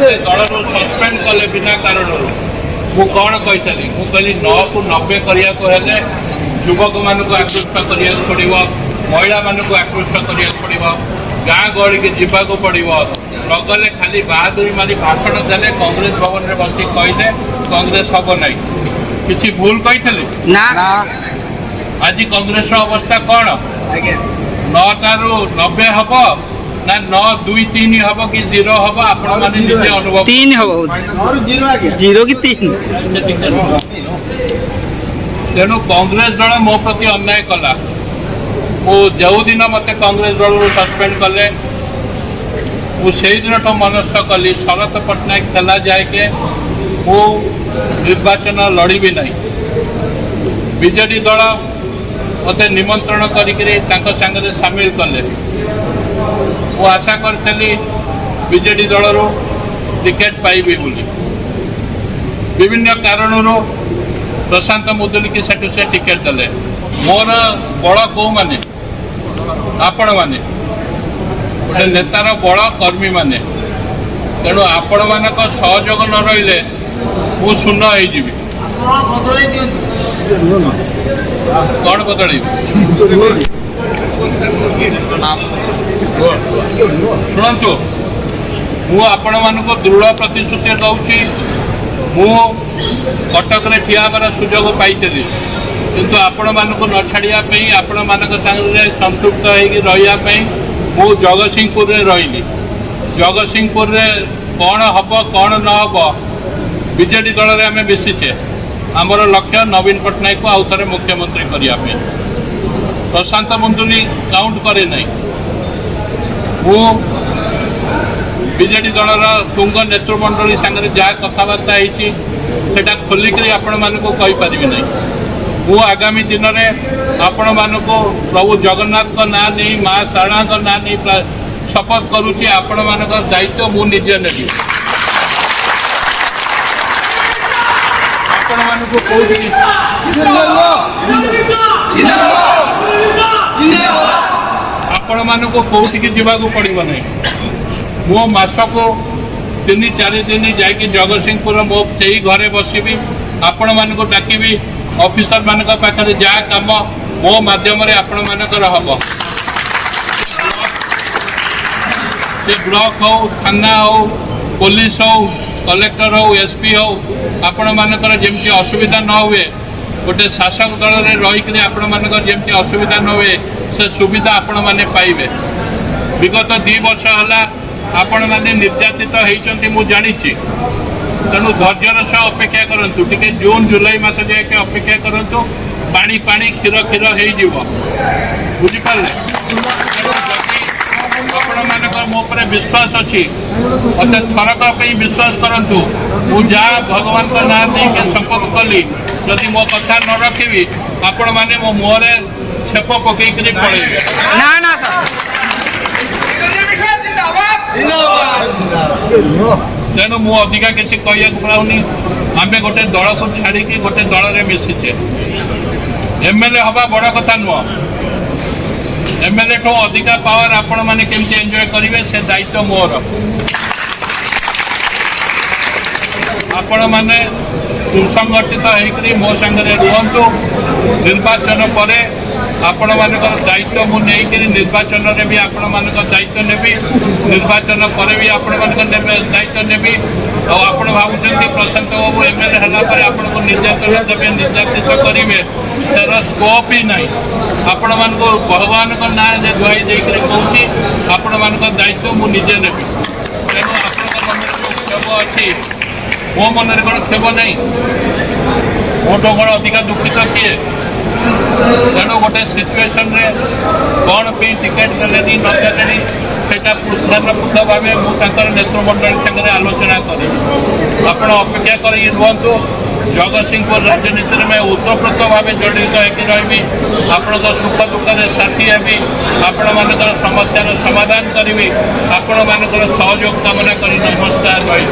दलू suspend कले बिना कारण मु कौन कही मु कहली 9 को 90 करने युवक मान आकृष्ट करा पड़ो महिला मानक आकृष्ट करा पड़ो गाँ गहली के जावाक पड़ो नगले खाली बहादुरी मारी भाषण देले कांग्रेस भवन में बस कहले कांग्रेस हम ना कि भूल कही आज कांग्रेस अवस्था कौन 9 टारू 90 हम ना 9 2 3 हम कि 0 हम आपण निजे अनुभव 3 हम 0 कि 3 तेणु कांग्रेस दल मो प्रति अन्याय कला वो जो दिन मत कांग्रेस दल सस्पेंड कले से दिन तो मनस्थ कली शरत पट्टनायक खेला जाए के मु निर्वाचन लड़बी नहीं बीजेडी दल मत निमंत्रण कर सामिल कले वो आशा करी बीजेडी दल टिकेट पाइबी बोली विभिन्न कारणों प्रशांत मुदुली की से टिकेट देले मोर बड़ कौ माने आपण माने गोटे नेतार बड़ कर्मी माने तेणु आपण मान सहयोग न रही मु शून्य हो कौन बदल शुणु मुझे मान दृढ़ प्रतिश्रुति दूसरी मु कटक रे ठिया बार सुजोग पाई किंतु आपण मानक न छाड़ापी आपण मानक संगे संतृप्त होगापी मु जगतसिंहपुर रे रही जगतसिंहपुर रे कौन हम कौन न हम बीजेडी दल में आम मिशिचे आमर लक्ष्य नवीन पट्टनायक को आउ थे मुख्यमंत्री करने प्रशांत मुदुली काउंट करे नहीं मु बीजेडी दलर तुंग नेतृमंडली सागर जहाँ कथबार्ता होटा खोलिक आपण मानक कहीपरि नहीं मु आगामी दिन में आपण मानक प्रभु जगन्नाथ का ना नहीं माँ शारदा का ना नहीं शपथ करुच्ची आपण मान दायित्व मु निजे नेबी आपण मानक आपण मानक कौटिकी जावाक पड़ो नहीं मो मासक 3-4 दिन जाकि जगतसिंहपुर मो से घरे बसबी आपण मानक डाकबी ऑफिसर मान पाखे जहाँ कम मो मध्यम आपण मानकर हम से ब्लॉक हो थाना हो पुलिस हो कलेक्टर हो एसपी हो आपण मानकर जमती असुविधा न हुए गोटे शासक दल में रहीकि आपण मानकर जमती असुविधा न हुए से सुविधा आपण माने पाइबे विगत 2 वर्ष है आपण माने निर्यातित होती मु जानी तेणु धैर्यर सह अपेक्षा करूँ टे जून जुलाई मास जाए अपेक्षा करूँ पानी पानी क्षीर क्षीर हो बुझिपारे आपण मानक मो पर विश्वास अच्छी मत थरक विश्वास करूँ मु जहाँ भगवान का ना नहीं संकल्प कली जदि मो कथा न रखी आपण मैंने मो मुहरे छेप पकईकरी पड़े तेणु मु अधिका किसी कह पाऊनी आम गोटे दल को छाड़ी गोटे दल में मिशिचे एमएलए हवा बड़ कथा नुह एमएलए ठू अधिका पावर आपण मैंने केमती एंजॉय करेंगे से दायित्व मोर आपण मैंने सुसंगठित होकर मो सांगे रुहतु निर्वाचन पर आपण मानकर दायित्व मु नहीं निर्वाचन में भी आपण मानक दायित्व नेबी निर्वाचन पर भी आपण मानक दायित्व नेबी आपण भावुं प्रशांत बाबू एमएलए है आपण को निर्यातन देवे निर्यातित करेंगे सर स्कोप ही नहीं आपण मान भगवान का ना दुआई देकर कहूँ आपण मान दायित्व मु निजे नेबी तेणु आपण क्षोभ अच्छी मो मन कौन क्षोभ नहीं मोटो कौन अधिका दुखित किए तेणु गोटे सिचुएशन रे कौन पे टिकेट देले नदेले सेटा पूर्णपूर्ण भाव मुझे नेतृमंडल संगे आलोचना करी आप अपेक्षा कर रुहतु जगतसिंहपुर राजनीति में उत्तप्रोत भाव जड़ित होकर रही आपण सुख दुख में साथी हेबी आपण मानकर समस्या समाधान करी आपण मानकर सहयोग कामना कर नमस्कार रही।